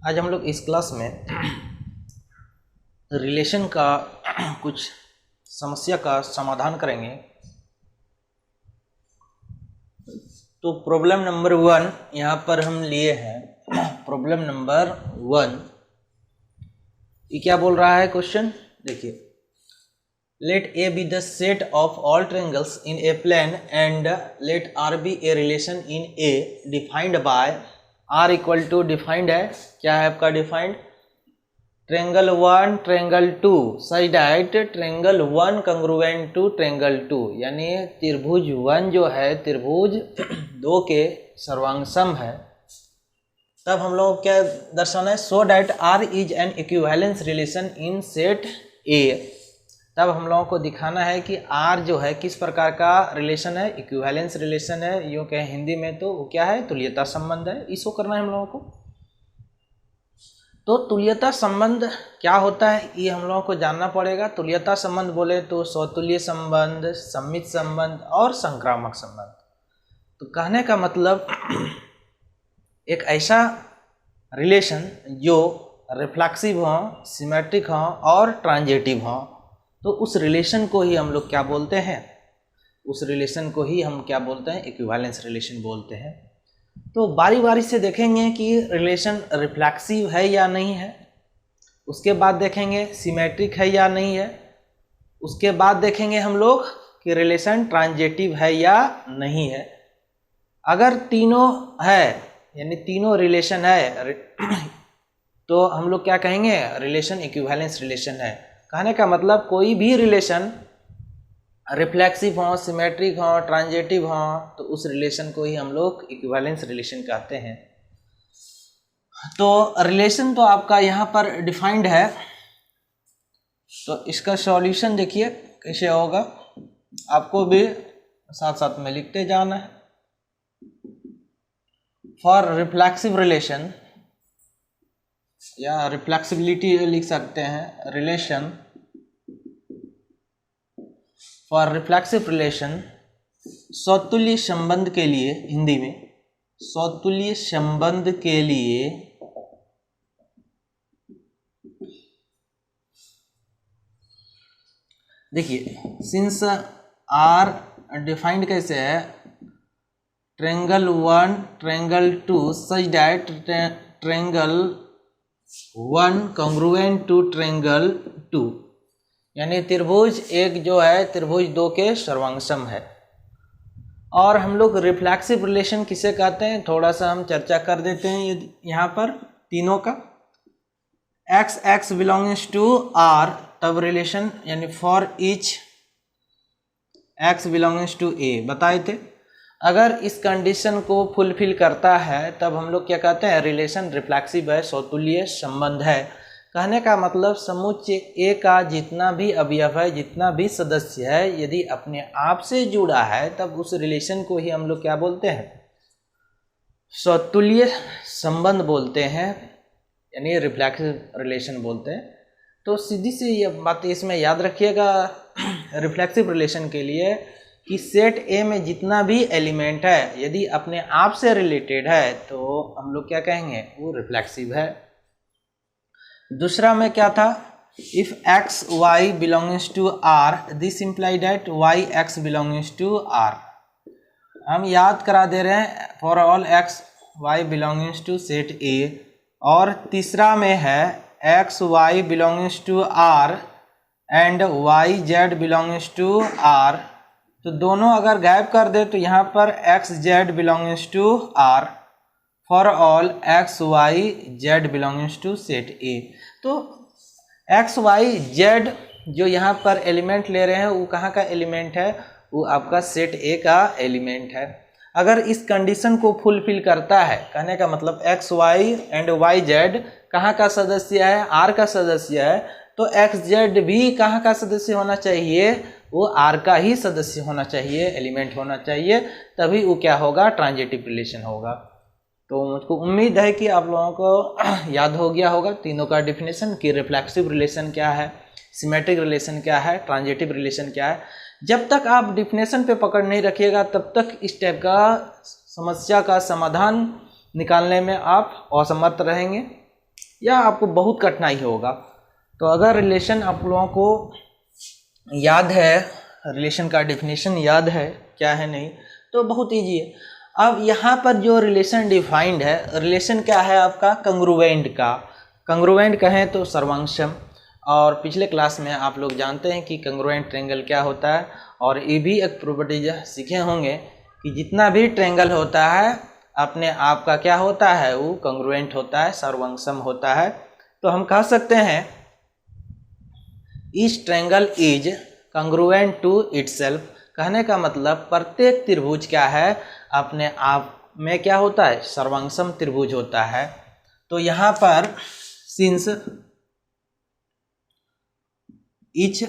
आज हम लोग इस क्लास में रिलेशन का कुछ समस्या का समाधान करेंगे। तो प्रॉब्लम नंबर 1 यहाँ पर हम लिए हैं। प्रॉब्लम नंबर 1 ये क्या बोल रहा है क्वेश्चन देखिए, let A be the set of all triangles in a plane and let R be a relation in A defined by R equal to, defined है क्या है आपका defined, triangle 1 triangle 2 such that triangle 1 congruent to triangle 2, यानी त्रिभुज 1 जो है त्रिभुज 2 के सर्वांग है। तब हम लोग को क्या दर्शाना है, so that R is an equivalence relation in set A. तब हम लोगों को दिखाना है कि आर जो है किस प्रकार का रिलेशन है, इक्विवेलेंस रिलेशन है, यूँ कहें हिंदी में तो वो क्या है, तुल्यता संबंध है। इसको करना है हम लोगों को। तो तुल्यता संबंध क्या होता है ये हम लोगों को जानना पड़ेगा। तुल्यता संबंध बोले तो स्वतुल्य संबंध, सम्मित संबंध और संक्रामक संबंध। तो कहने का मतलब एक ऐसा रिलेशन जो रिफ्लेक्सिव हो, सिमेट्रिक हो और ट्रांजिटिव हो, तो उस रिलेशन को ही हम लोग क्या बोलते हैं, उस रिलेशन को ही हम क्या बोलते हैं, इक्विवेलेंस रिलेशन बोलते हैं। तो बारी बारी से देखेंगे कि रिलेशन रिफ्लेक्सिव है या नहीं है, उसके बाद देखेंगे सिमेट्रिक है या नहीं है, उसके बाद देखेंगे हम लोग कि रिलेशन ट्रांजिटिव है या नहीं है। अगर तीनों है यानी तीनों रिलेशन है तो हम लोग क्या कहेंगे, रिलेशन इक्विवेलेंस रिलेशन है। कहने का मतलब कोई भी रिलेशन रिफ्लेक्सिव हो, सिमेट्रिक हो, ट्रांजिटिव हो, तो उस रिलेशन को ही हम लोग इक्विवेलेंस रिलेशन कहते हैं। तो रिलेशन तो आपका यहाँ पर डिफाइंड है, तो इसका सॉल्यूशन देखिए कैसे होगा, आपको भी साथ साथ में लिखते जाना है। फॉर रिफ्लेक्सिव रिलेशन या रिफ्लेक्सिबिलिटी लिख सकते हैं, रिलेशन फॉर रिफ्लेक्सिव रिलेशन, स्वतुल्य संबंध के लिए, हिंदी में स्वतुल्य संबंध के लिए देखिए, सिंस आर डिफाइंड कैसे है, triangle 1 triangle 2 such that triangle 1 congruent to triangle 2, यानी त्रिभुज 1 जो है त्रिभुज 2 के सर्वांग है। और हम लोग रिफ्लेक्सिव रिलेशन किसे कहते हैं, थोड़ा सा हम चर्चा कर देते हैं यहाँ पर तीनों का। X X belongings to R, तब रिलेशन यानी for each X belongings to A बताए थे। अगर इस कंडीशन को फुलफिल करता है तब हम लोग क्या कहते हैं, रिलेशन रिफ्लेक्सिव है, स्वतुल्य संबंध है। कहने का मतलब समुच्चय ए का जितना भी अवयव है, जितना भी सदस्य है, यदि अपने आप से जुड़ा है तब उस रिलेशन को ही हम लोग क्या बोलते हैं, स्वतुल्य संबंध बोलते हैं, यानी रिफ्लेक्सिव रिलेशन बोलते हैं। तो सीधी सी ये बात इसमें याद रखिएगा रिफ्लेक्सिव रिलेशन के लिए कि सेट ए में जितना भी एलिमेंट है यदि अपने आप से रिलेटेड है तो हम लोग क्या कहेंगे, वो रिफ्लेक्सिव है। दूसरा में क्या था, if x y belongings to R this imply that y x belongings to R. हम याद करा दे रहे हैं for all x y belongings to set A. और तीसरा में है x y belongings to R and y z belongings to R. तो दोनों अगर गायब कर दे तो यहाँ पर x z belongings to R for all x y z belongings to set ए। तो एक्स वाई जेड जो यहाँ पर एलिमेंट ले रहे हैं वो कहाँ का एलिमेंट है, वो आपका सेट ए का एलिमेंट है। अगर इस कंडीशन को फुलफिल करता है, कहने का मतलब x y and y z कहाँ का सदस्य है, आर का सदस्य है, तो एक्स जेड भी कहाँ का सदस्य होना चाहिए, वो आर का ही सदस्य होना चाहिए, एलिमेंट होना चाहिए, तभी वो क्या होगा, ट्रांजिटिव रिलेशन होगा। तो मुझको उम्मीद है कि आप लोगों को याद हो गया होगा तीनों का डिफिनेशन कि रिफ्लेक्सिव रिलेशन क्या है, सिमेट्रिक रिलेशन क्या है, ट्रांजिटिव रिलेशन क्या है। जब तक आप डिफिनेशन पे पकड़ नहीं रखिएगा तब तक इस टाइप का समस्या का समाधान निकालने में आप असमर्थ रहेंगे। या आपको बहुत कठिनाई होगा। तो अगर रिलेशन आप लोगों को याद है, रिलेशन का डेफिनेशन याद है क्या है नहीं, तो बहुत ईजी है। अब यहाँ पर जो रिलेशन डिफाइंड है, रिलेशन क्या है आपका कंग्रुएंट का, कंग्रुएंट कहें तो सर्वांगसम। और पिछले क्लास में आप लोग जानते हैं कि कंग्रुएंट ट्रायंगल क्या होता है, और ये भी एक प्रॉपर्टी सीखे होंगे कि जितना भी ट्रायंगल होता है अपने आप का क्या होता है, वो कंग्रुएंट होता है, सर्वांगसम होता है। तो हम कह सकते हैं each triangle is congruent to itself. कहने का मतलब प्रत्येक त्रिभुज क्या है, अपने आप में क्या होता है, सर्वांगसम त्रिभुज होता है। तो यहाँ पर since each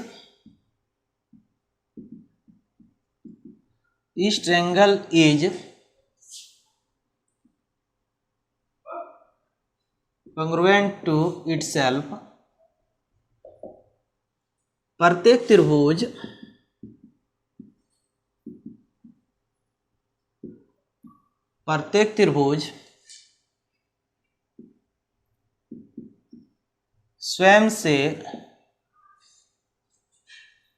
triangle is congruent to itself, प्रत्येक त्रिभुज स्वयं से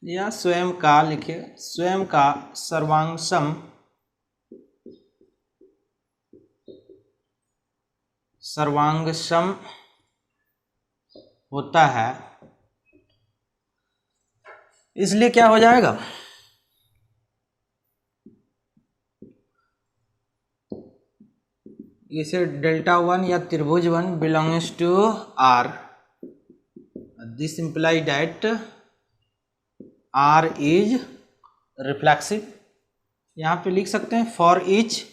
या स्वयं का, लिखिए स्वयं का सर्वांगसम होता है। इसलिए क्या हो जाएगा, इसे डेल्टा वन या त्रिभुज one belongs to R, this imply that R is reflexive. यहाँ पे लिख सकते हैं for each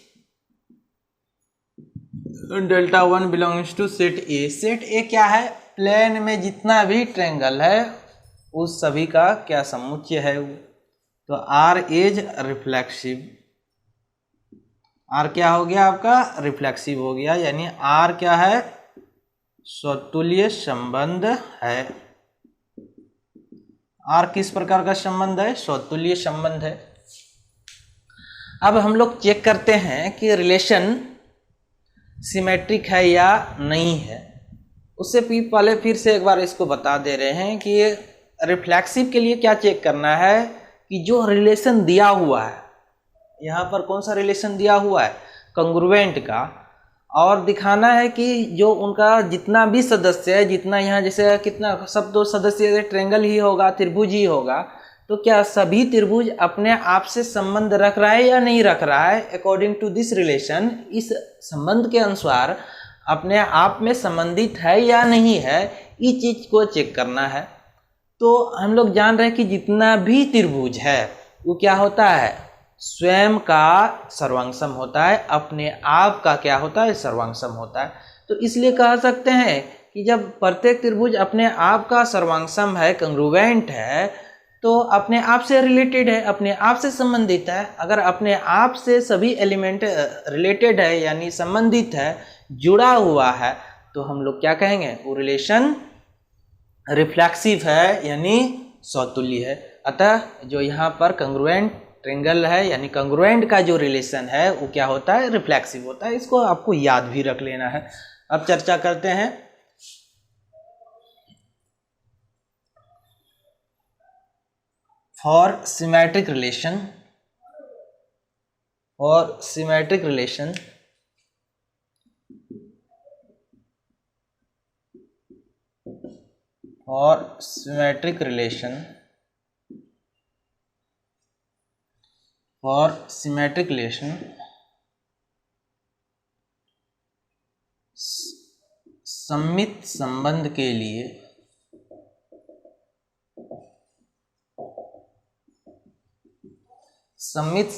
delta one belongs to set A. Set A क्या है, प्लेन में जितना भी ट्रायंगल है उस सभी का क्या समुच्चय है वो। तो आर इज रिफ्लेक्सिव, आर क्या हो गया आपका, रिफ्लेक्सिव हो गया, यानी आर क्या है, स्वतुल्य संबंध है। आर किस प्रकार का संबंध है, स्वतुल्य संबंध है। अब हम लोग चेक करते हैं कि रिलेशन सिमेट्रिक है या नहीं है। उससे पहले फिर से एक बार इसको बता दे रहे हैं कि रिफ्लेक्सिव के लिए क्या चेक करना है कि जो रिलेशन दिया हुआ है, यहाँ पर कौन सा रिलेशन दिया हुआ है, कंग्रुएंट का, और दिखाना है कि जो उनका जितना भी सदस्य है, जितना यहाँ जैसे कितना सब तो सदस्य ट्रायंगल ही होगा, त्रिभुज ही होगा, तो क्या सभी त्रिभुज अपने आप से संबंध रख रहा है या नहीं रख रहा है, अकॉर्डिंग टू दिस रिलेशन, इस संबंध के अनुसार अपने आप में संबंधित है या नहीं है, इस चीज को चेक करना है। तो हम लोग जान रहे हैं कि जितना भी त्रिभुज है वो क्या होता है, स्वयं का सर्वांगसम होता है, अपने आप का क्या होता है, सर्वांगसम होता है। तो इसलिए कह सकते हैं कि जब प्रत्येक त्रिभुज अपने आप का सर्वांगसम है, कंग्रुएंट है, तो अपने आप से रिलेटेड है, अपने आप से संबंधित है। अगर अपने आप से सभी एलिमेंट रिलेटेड है यानी संबंधित है, जुड़ा हुआ है, तो हम लोग क्या कहेंगे, वो रिलेशन रिफ्लेक्सिव है यानी स्वतुल्य है। अतः जो यहाँ पर कंग्रुएंट ट्रायंगल है यानी कंग्रुएंट का जो रिलेशन है वो क्या होता है, रिफ्लेक्सिव होता है। इसको आपको याद भी रख लेना है। अब चर्चा करते हैं for symmetric relation. For symmetric relation सममित संबंध के लिए सममित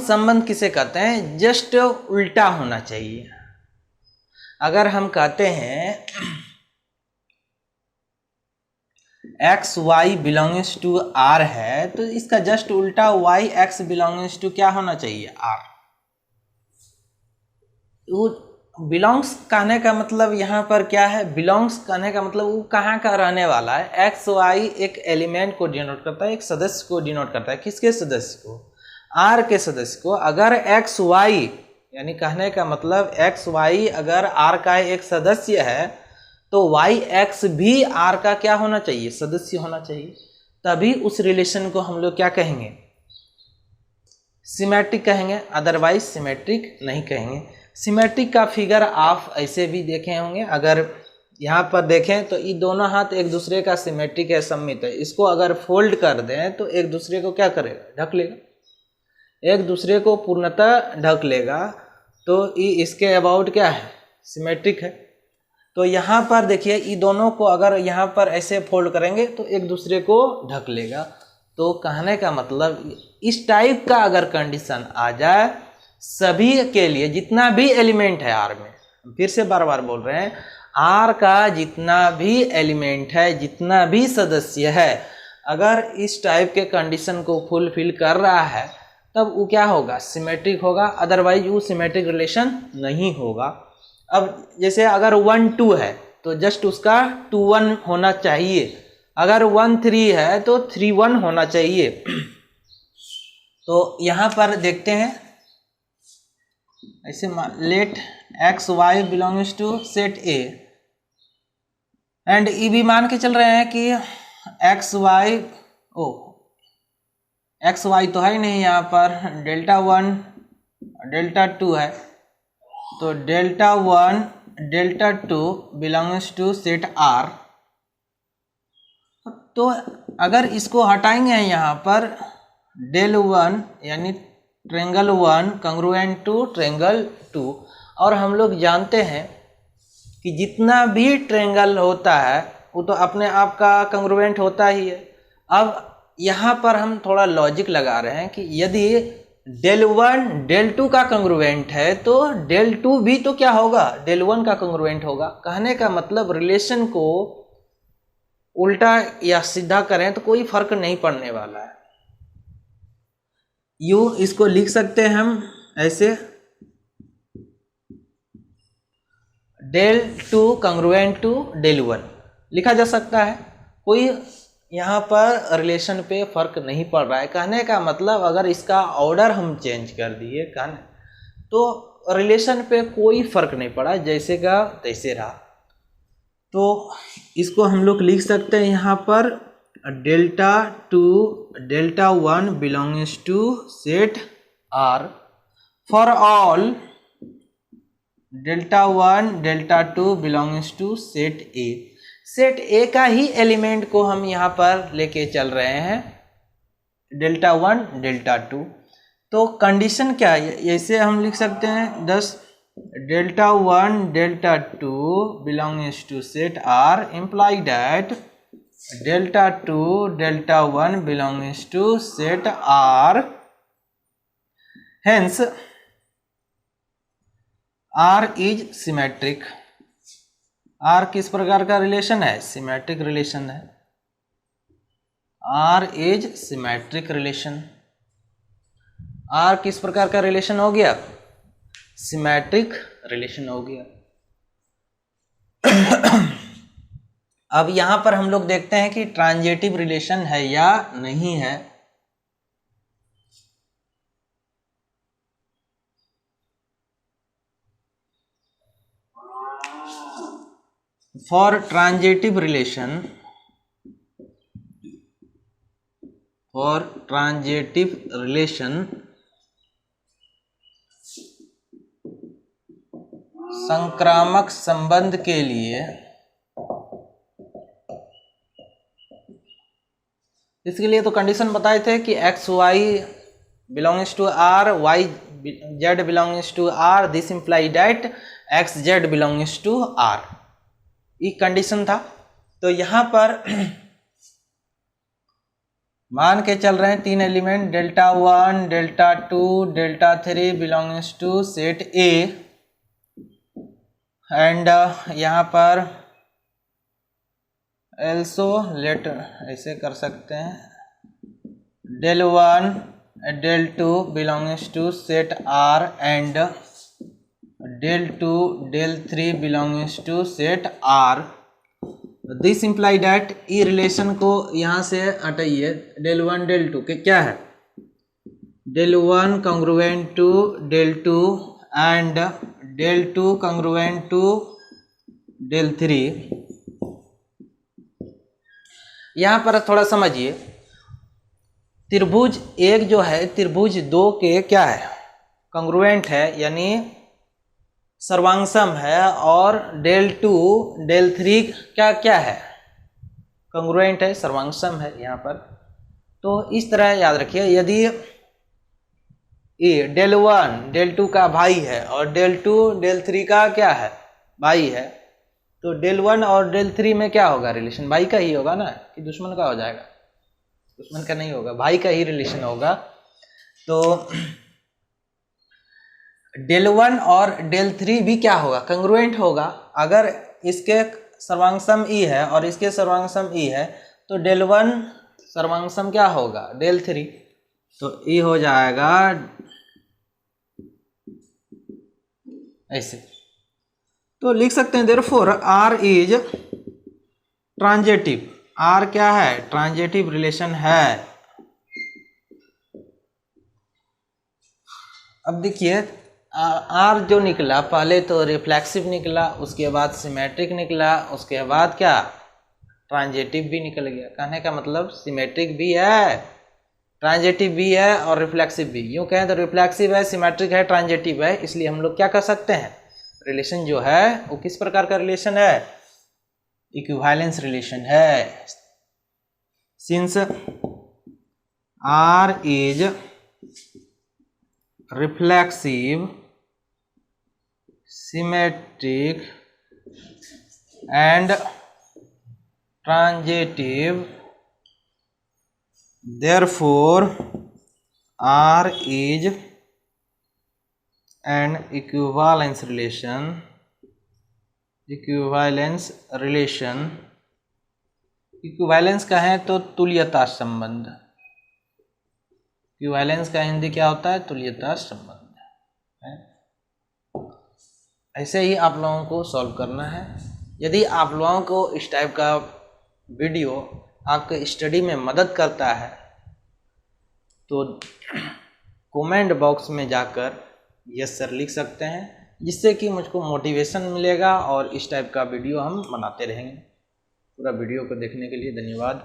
संबंध किसे कहते हैं, जस्ट उल्टा होना चाहिए। अगर हम कहते हैं x y belongs to R है, तो इसका जस्ट उल्टा वाई एक्स बिलोंग्स टू क्या होना चाहिए, आर। वो बिलोंग्स कहने का मतलब यहाँ पर क्या है, बिलोंग्स कहने का मतलब वो कहाँ का रहने वाला है। एक्स वाई एक एलिमेंट को डिनोट करता है, एक सदस्य को डिनोट करता है। किसके सदस्य को, आर के सदस्य को। अगर एक्स वाई यानी कहने का मतलब एक्स वाई अगर आर का एक सदस्य है तो वाई एक्स भी आर का क्या होना चाहिए, सदस्य होना चाहिए, तभी उस रिलेशन को हम लोग क्या कहेंगे, सिमेट्रिक कहेंगे, अदरवाइज सिमेट्रिक नहीं कहेंगे। सिमेट्रिक का फिगर आप ऐसे भी देखे होंगे, अगर यहाँ पर देखें तो ये दोनों हाथ एक दूसरे का सिमेट्रिक है, सममित है, इसको अगर फोल्ड कर दें तो एक दूसरे को क्या करेगा, ढक लेगा, एक दूसरे को पूर्णतः ढक लेगा, तो ये इसके अबाउट क्या है, सिमेट्रिक है। तो यहाँ पर देखिए ये दोनों को अगर यहाँ पर ऐसे फोल्ड करेंगे तो एक दूसरे को ढक लेगा। तो कहने का मतलब इस टाइप का अगर कंडीशन आ जाए सभी के लिए, जितना भी एलिमेंट है आर में, फिर से बार बार बोल रहे हैं, आर का जितना भी एलिमेंट है, जितना भी सदस्य है, अगर इस टाइप के कंडीशन को फुलफिल कर रहा है तब वो क्या होगा, सिमेट्रिक होगा, अदरवाइज वो सिमेट्रिक रिलेशन नहीं होगा। अब जैसे अगर 1 2 है तो जस्ट उसका 2 1 होना चाहिए, अगर 1 3 है तो 3 1 होना चाहिए। तो यहाँ पर देखते हैं ऐसे, let x y belongs to set A and ये भी मान के चल रहे हैं कि एक्स वाई, एक्स वाई तो है ही नहीं, यहाँ पर डेल्टा 1 डेल्टा 2 है, तो delta 1 delta 2 belongs to set R. तो अगर इसको हटाएंगे यहाँ पर डेल 1 यानी ट्रेंगल 1 कंग्रुएंट टू ट्रेंगल 2, और हम लोग जानते हैं कि जितना भी ट्रेंगल होता है वो तो अपने आप का कंग्रुएंट होता ही है। अब यहाँ पर हम थोड़ा लॉजिक लगा रहे हैं कि यदि डेल 1 डेल 2 का कंग्रुएंट है तो डेल 2 भी तो क्या होगा, डेल 1 का कंग्रुएंट होगा। कहने का मतलब रिलेशन को उल्टा या सीधा करें तो कोई फर्क नहीं पड़ने वाला है। यूं इसको लिख सकते हैं हम ऐसे, डेल 2 कंग्रुएंट टू डेल 1 लिखा जा सकता है, कोई यहाँ पर रिलेशन पे फर्क नहीं पड़ रहा है। कहने का मतलब अगर इसका ऑर्डर हम चेंज कर दिए तो रिलेशन पे कोई फर्क नहीं पड़ा, जैसे का तैसे रहा। तो इसको हम लोग लिख सकते हैं यहाँ पर delta 2 delta 1 belongs to set R for all delta 1 delta 2 belongs to set A. Set A का ही एलिमेंट को हम यहाँ पर लेके चल रहे हैं, डेल्टा 1 डेल्टा 2। तो कंडीशन क्या है, ऐसे हम लिख सकते हैं 10 delta 1 delta 2 belongs to set R imply that delta 2 delta 1 belongs to set R, hence R is symmetric. R किस प्रकार का रिलेशन है, सिमेट्रिक रिलेशन है, R is symmetric relation. R किस प्रकार का रिलेशन हो गया, सिमेट्रिक रिलेशन हो गया। अब यहां पर हम लोग देखते हैं कि ट्रांजिटिव रिलेशन है या नहीं है। फॉर ट्रांजिटिव रिलेशन, संक्रामक संबंध के लिए, इसके लिए तो कंडीशन बताए थे कि x y belongs to R, y z belongs to R, this imply that x z belongs to R, ये कंडीशन था। तो यहाँ पर मान के चल रहे हैं 3 element delta 1 delta 2 delta 3 belongs to set A, and यहाँ पर एल्सो लेट ऐसे कर सकते हैं del 1 del 2 belongs to set R and del 2 del 3 belongs to set R. This imply that, ई रिलेशन को यहाँ से हटाइए, डेल 1 डेल 2 के क्या है, del 1 congruent to del 2 and del 2 congruent to del 3। यहाँ पर थोड़ा समझिए, त्रिभुज एक जो है त्रिभुज दो के क्या है, कंग्रुएंट है यानी सर्वांगसम है, और del 2 del 3 क्या क्या है, कंग्रुएंट है, सर्वांगसम है यहाँ पर। तो इस तरह याद रखिए, यदि ये del 1 del 2 का भाई है और del 2 del 3 का क्या है, भाई है, तो del 1 और del 3 में क्या होगा, रिलेशन भाई का ही होगा ना, कि दुश्मन का हो जाएगा, दुश्मन का नहीं होगा, भाई का ही रिलेशन होगा। तो del 1 और del 3 भी क्या होगा, कंग्रुएंट होगा। अगर इसके सर्वांगसम ई है और इसके सर्वांगसम ई है तो del 1 सर्वांगसम क्या होगा, del 3, तो ई हो जाएगा ऐसे। तो लिख सकते हैं therefore R is transitive, R क्या है, ट्रांजेटिव रिलेशन है। अब देखिए R जो निकला, पहले तो रिफ्लेक्सिव निकला, उसके बाद सिमेट्रिक निकला, उसके बाद क्या, ट्रांजेटिव भी निकल गया। कहने का मतलब सिमेट्रिक भी है, ट्रांजेटिव भी है और रिफ्लेक्सिव भी। यूँ कहें तो रिफ्लेक्सिव है, सिमेट्रिक है, ट्रांजेटिव है। इसलिए हम लोग क्या कर सकते हैं, रिलेशन जो है वो किस प्रकार का रिलेशन है, इक्विवेलेंस रिलेशन है। Since R is reflexive, symmetric and transitive, therefore R is an equivalence relation, equivalence का है तो तुल्यता संबंध, इक्विवेलेंस का हिंदी क्या होता है, तुल्यता संबंध है। ऐसे ही आप लोगों को सॉल्व करना है। यदि आप लोगों को इस टाइप का वीडियो आपके स्टडी में मदद करता है तो कमेंट बॉक्स में जाकर यस सर लिख सकते हैं, जिससे कि मुझको मोटिवेशन मिलेगा और इस टाइप का वीडियो हम बनाते रहेंगे। पूरा वीडियो को देखने के लिए धन्यवाद।